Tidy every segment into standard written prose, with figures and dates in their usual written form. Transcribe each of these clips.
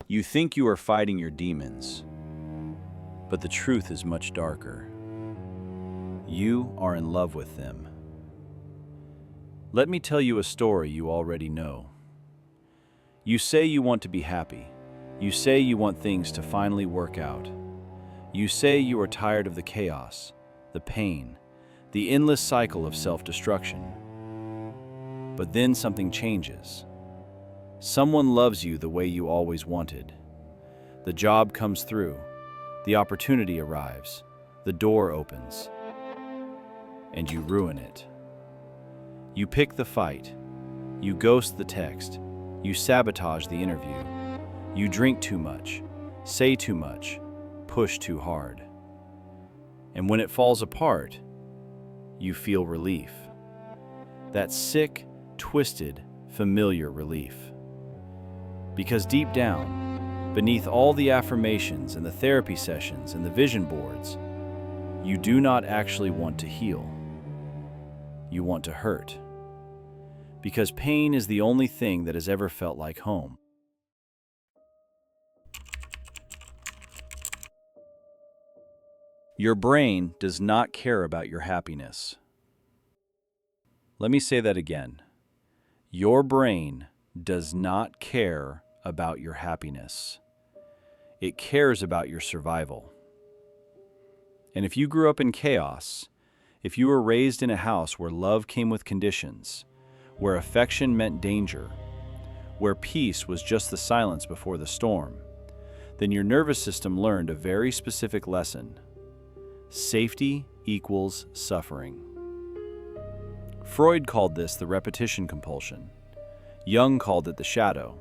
You think you are fighting your demons, but the truth is much darker. You are in love with them. Let me tell you a story you already know. You say you want to be happy. You say you want things to finally work out. You say you are tired of the chaos, the pain, the endless cycle of self-destruction. But then something changes. Someone loves you the way you always wanted. The job comes through, the opportunity arrives, the door opens, and you ruin it. You pick the fight, you ghost the text, you sabotage the interview, you drink too much, say too much, push too hard. And when it falls apart, you feel relief. That sick, twisted, familiar relief. Because deep down, beneath all the affirmations and the therapy sessions and the vision boards, you do not actually want to heal. You want to hurt. Because pain is the only thing that has ever felt like home. Your brain does not care about your happiness. Let me say that again. Your brain does not care about your happiness. It cares about your survival. And if you grew up in chaos, if you were raised in a house where love came with conditions, where affection meant danger, where peace was just the silence before the storm, then your nervous system learned a very specific lesson. Safety equals suffering. Freud called this the repetition compulsion. Jung called it the shadow,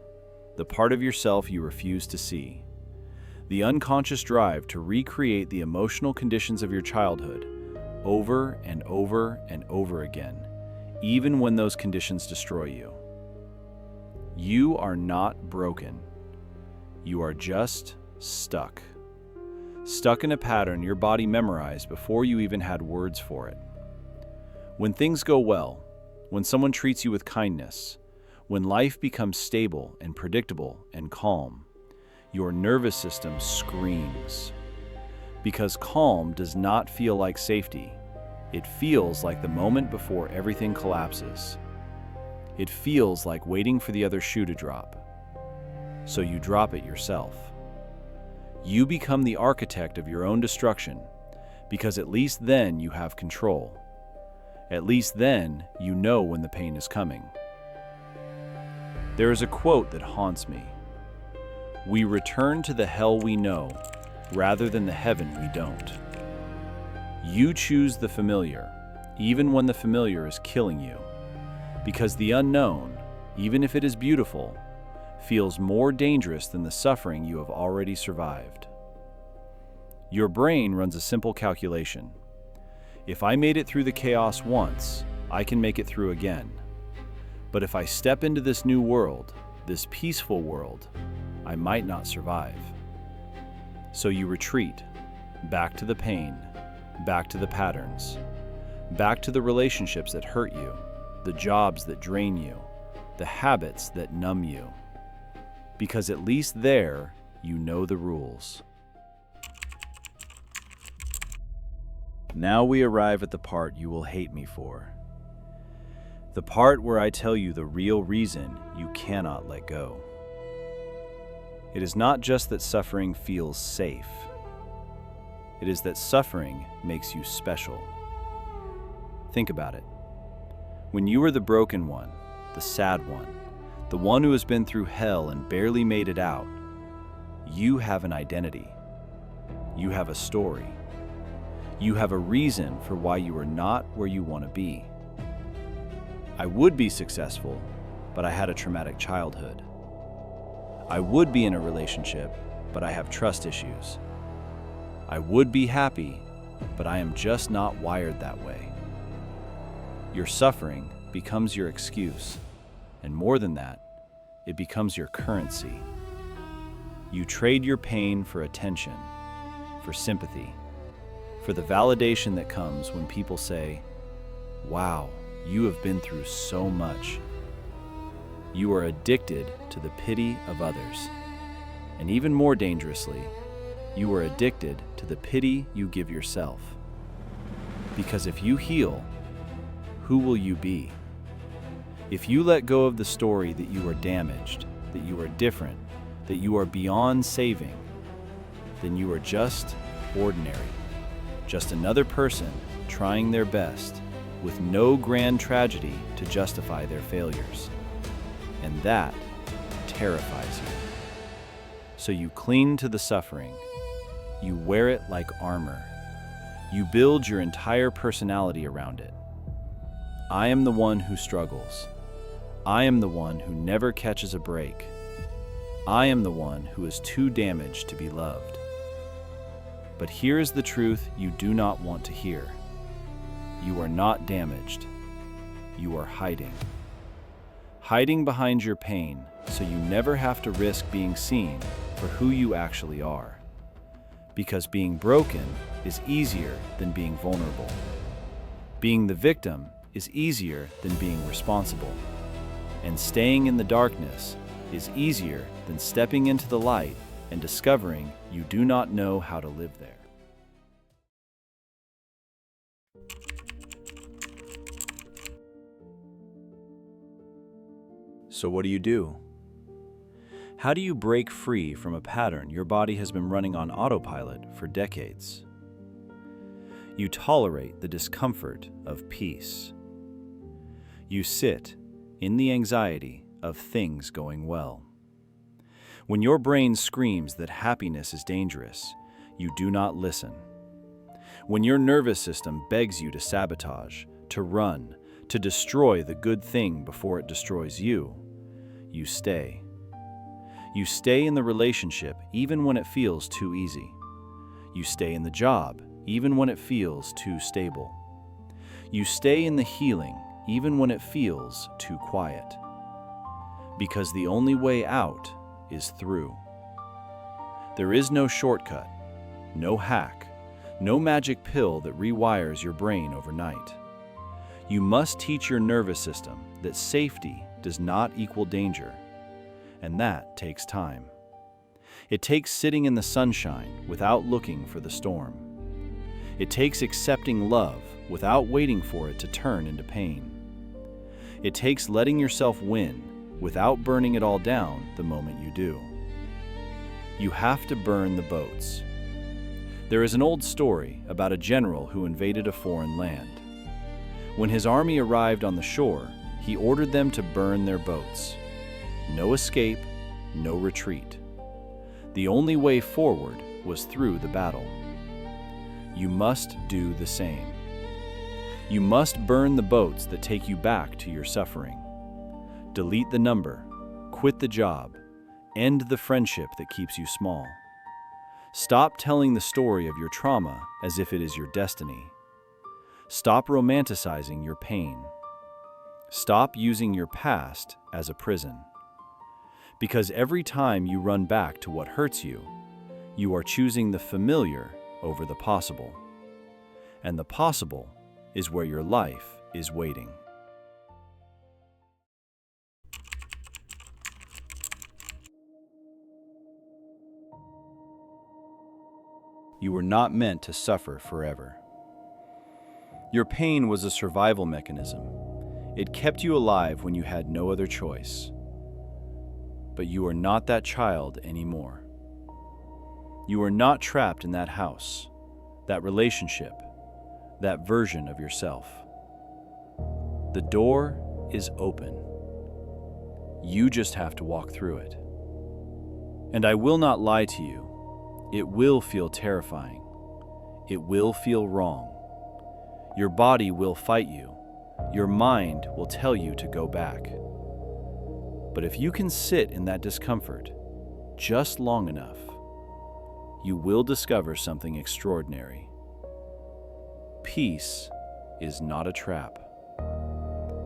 the part of yourself you refuse to see. The unconscious drive to recreate the emotional conditions of your childhood over and over and over again, even when those conditions destroy you. You are not broken. You are just stuck. Stuck in a pattern your body memorized before you even had words for it. When things go well, when someone treats you with kindness, when life becomes stable and predictable and calm, your nervous system screams. Because calm does not feel like safety. It feels like the moment before everything collapses. It feels like waiting for the other shoe to drop. So you drop it yourself. You become the architect of your own destruction, because at least then you have control. At least then you know when the pain is coming. There is a quote that haunts me. We return to the hell we know, rather than the heaven we don't. You choose the familiar, even when the familiar is killing you, because the unknown, even if it is beautiful, feels more dangerous than the suffering you have already survived. Your brain runs a simple calculation. If I made it through the chaos once, I can make it through again. But if I step into this new world, this peaceful world, I might not survive. So you retreat, back to the pain, back to the patterns, back to the relationships that hurt you, the jobs that drain you, the habits that numb you. Because at least there, you know the rules. Now we arrive at the part you will hate me for. The part where I tell you the real reason you cannot let go. It is not just that suffering feels safe. It is that suffering makes you special. Think about it. When you are the broken one, the sad one, the one who has been through hell and barely made it out, you have an identity. You have a story. You have a reason for why you are not where you want to be. I would be successful, but I had a traumatic childhood. I would be in a relationship, but I have trust issues. I would be happy, but I am just not wired that way. Your suffering becomes your excuse, and more than that, it becomes your currency. You trade your pain for attention, for sympathy, for the validation that comes when people say, "Wow, you have been through so much." You are addicted to the pity of others. And even more dangerously, you are addicted to the pity you give yourself. Because if you heal, who will you be? If you let go of the story that you are damaged, that you are different, that you are beyond saving, then you are just ordinary, just another person trying their best with no grand tragedy to justify their failures. And that terrifies you. So you cling to the suffering. You wear it like armor. You build your entire personality around it. I am the one who struggles. I am the one who never catches a break. I am the one who is too damaged to be loved. But here is the truth you do not want to hear. You are not damaged. You are hiding. Hiding behind your pain so you never have to risk being seen for who you actually are. Because being broken is easier than being vulnerable. Being the victim is easier than being responsible. And staying in the darkness is easier than stepping into the light and discovering you do not know how to live there. So what do? How do you break free from a pattern your body has been running on autopilot for decades? You tolerate the discomfort of peace. You sit in the anxiety of things going well. When your brain screams that happiness is dangerous, you do not listen. When your nervous system begs you to sabotage, to run, to destroy the good thing before it destroys you, you stay. You stay in the relationship even when it feels too easy. You stay in the job even when it feels too stable. You stay in the healing even when it feels too quiet. Because the only way out is through. There is no shortcut, no hack, no magic pill that rewires your brain overnight. You must teach your nervous system that safety does not equal danger, and that takes time. It takes sitting in the sunshine without looking for the storm. It takes accepting love without waiting for it to turn into pain. It takes letting yourself win without burning it all down the moment you do. You have to burn the boats. There is an old story about a general who invaded a foreign land. When his army arrived on the shore, he ordered them to burn their boats. No escape, no retreat. The only way forward was through the battle. You must do the same. You must burn the boats that take you back to your suffering. Delete the number, quit the job, end the friendship that keeps you small. Stop telling the story of your trauma as if it is your destiny. Stop romanticizing your pain. Stop using your past as a prison. Because every time you run back to what hurts you, you are choosing the familiar over the possible. And the possible is where your life is waiting. You were not meant to suffer forever. Your pain was a survival mechanism. It kept you alive when you had no other choice. But you are not that child anymore. You are not trapped in that house, that relationship, that version of yourself. The door is open. You just have to walk through it. And I will not lie to you. It will feel terrifying. It will feel wrong. Your body will fight you. Your mind will tell you to go back. But if you can sit in that discomfort just long enough, you will discover something extraordinary. Peace is not a trap.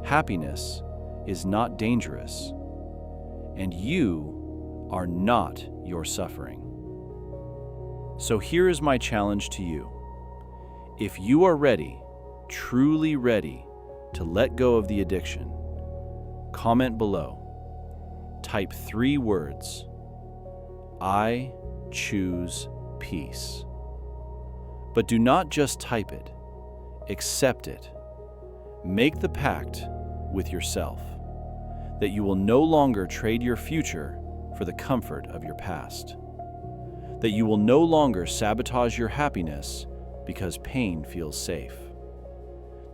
Happiness is not dangerous. And you are not your suffering. So here is my challenge to you. If you are ready, truly ready, to let go of the addiction, comment below. Type 3 words. I choose peace. But do not just type it, accept it. Make the pact with yourself that you will no longer trade your future for the comfort of your past. That you will no longer sabotage your happiness because pain feels safe.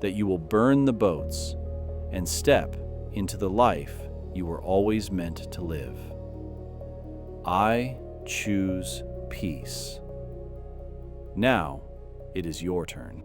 That you will burn the boats and step into the life you were always meant to live. I choose peace. Now it is your turn.